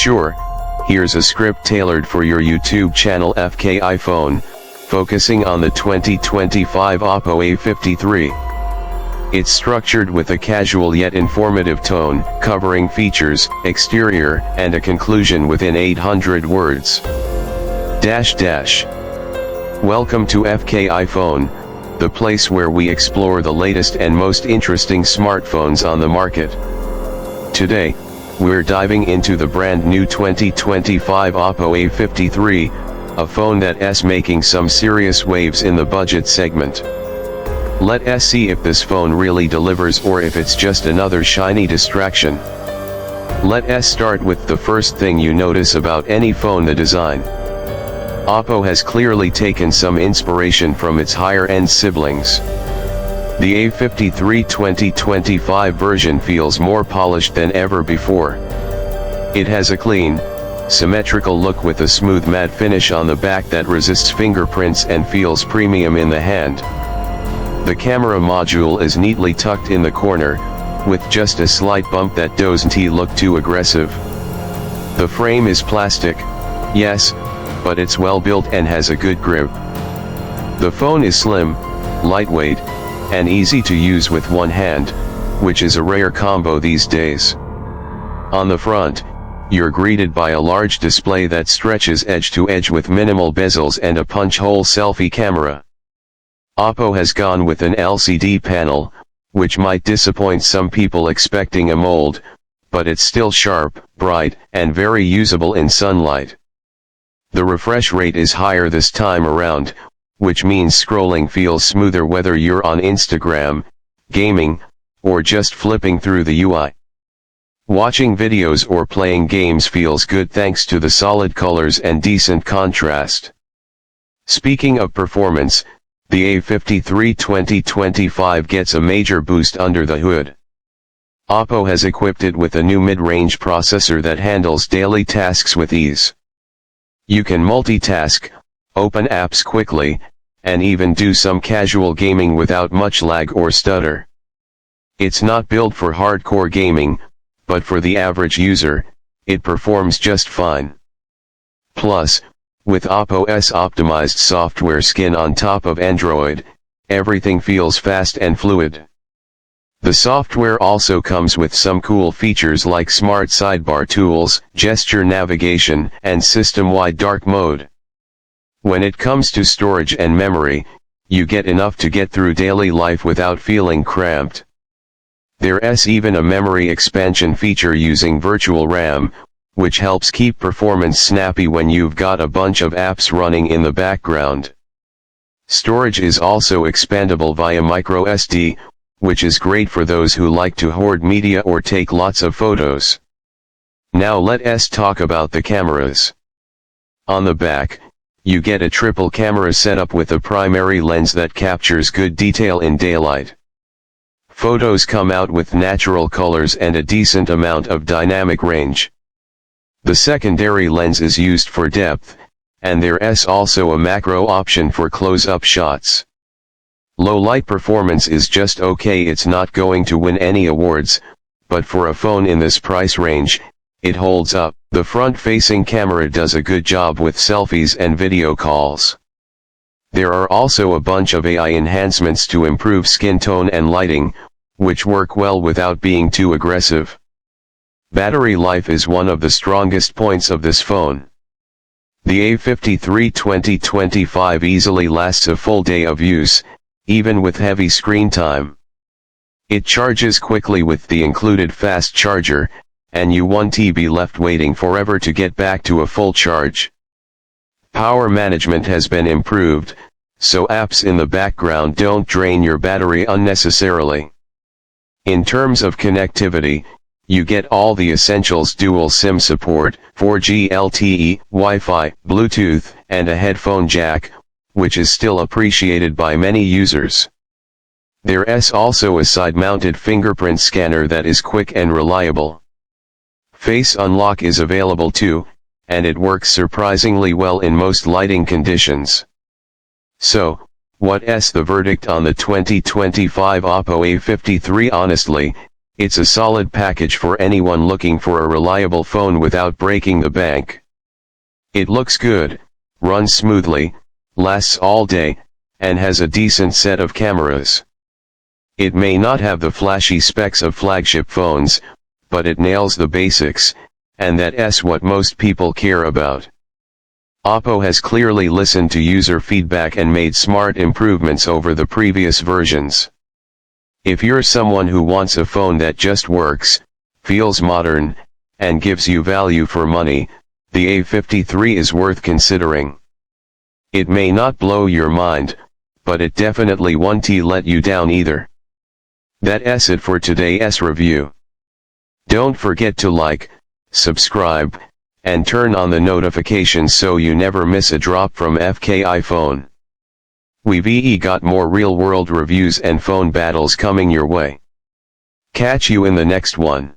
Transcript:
Sure, here's a script tailored for your YouTube channel FK iPhone, focusing on the 2025 Oppo A53. It's structured with a casual yet informative tone, covering features, exterior, and a conclusion within 800 words. Welcome to FK iPhone, the place where we explore the latest and most interesting smartphones on the market. Today, we're diving into the brand new 2025 Oppo A53, a phone that's making some serious waves in the budget segment. Let's see if this phone really delivers or if it's just another shiny distraction. Let's start with the first thing you notice about any phone: the design. Oppo has clearly taken some inspiration from its higher-end siblings. The A53 2025 version feels more polished than ever before. It has a clean, symmetrical look with a smooth matte finish on the back that resists fingerprints and feels premium in the hand. The camera module is neatly tucked in the corner, with just a slight bump that doesn't look too aggressive. The frame is plastic, yes, but it's well built and has a good grip. The phone is slim, lightweight, and easy to use with one hand, which is a rare combo these days. On the front, you're greeted by a large display that stretches edge to edge with minimal bezels and a punch-hole selfie camera. Oppo has gone with an LCD panel, which might disappoint some people expecting AMOLED, but it's still sharp, bright, and very usable in sunlight. The refresh rate is higher this time around, which means scrolling feels smoother whether you're on Instagram, gaming, or just flipping through the UI. Watching videos or playing games feels good thanks to the solid colors and decent contrast. Speaking of performance, the A53 2025 gets a major boost under the hood. Oppo has equipped it with a new mid-range processor that handles daily tasks with ease. You can multitask, open apps quickly, and even do some casual gaming without much lag or stutter. It's not built for hardcore gaming, but for the average user, it performs just fine. Plus, with Oppo's optimized software skin on top of Android, everything feels fast and fluid. The software also comes with some cool features like smart sidebar tools, gesture navigation, and system-wide dark mode. When it comes to storage and memory, you get enough to get through daily life without feeling cramped. There's even a memory expansion feature using virtual RAM, which helps keep performance snappy when you've got a bunch of apps running in the background. Storage is also expandable via microSD, which is great for those who like to hoard media or take lots of photos. Now let's talk about the cameras. On the back, you get a triple camera setup with a primary lens that captures good detail in daylight. Photos come out with natural colors and a decent amount of dynamic range. The secondary lens is used for depth, and there's also a macro option for close-up shots. Low light performance is just okay. It's not going to win any awards, but for a phone in this price range, it holds up. The front-facing camera does a good job with selfies and video calls. There are also a bunch of AI enhancements to improve skin tone and lighting, which work well without being too aggressive. Battery life is one of the strongest points of this phone. The A53 2025 easily lasts a full day of use, even with heavy screen time. It charges quickly with the included fast charger, and you won't be left waiting forever to get back to a full charge. Power management has been improved, so apps in the background don't drain your battery unnecessarily. In terms of connectivity, you get all the essentials: dual SIM support, 4G LTE, Wi-Fi, Bluetooth, and a headphone jack, which is still appreciated by many users. There's also a side-mounted fingerprint scanner that is quick and reliable. Face unlock is available too, and it works surprisingly well in most lighting conditions. So, what's the verdict on the 2025 Oppo A53? Honestly, It's a solid package for anyone looking for a reliable phone without breaking the bank. It looks good, runs smoothly, lasts all day, and has a decent set of cameras. It may not have the flashy specs of flagship phones, but it nails the basics, and that's what most people care about. Oppo has clearly listened to user feedback and made smart improvements over the previous versions. If you're someone who wants a phone that just works, feels modern, and gives you value for money, the A53 is worth considering. It may not blow your mind, but it definitely won't let you down either. That's it for today's review. Don't forget to like, subscribe, and turn on the notifications so you never miss a drop from FK iPhone. We've got more real-world reviews and phone battles coming your way. Catch you in the next one.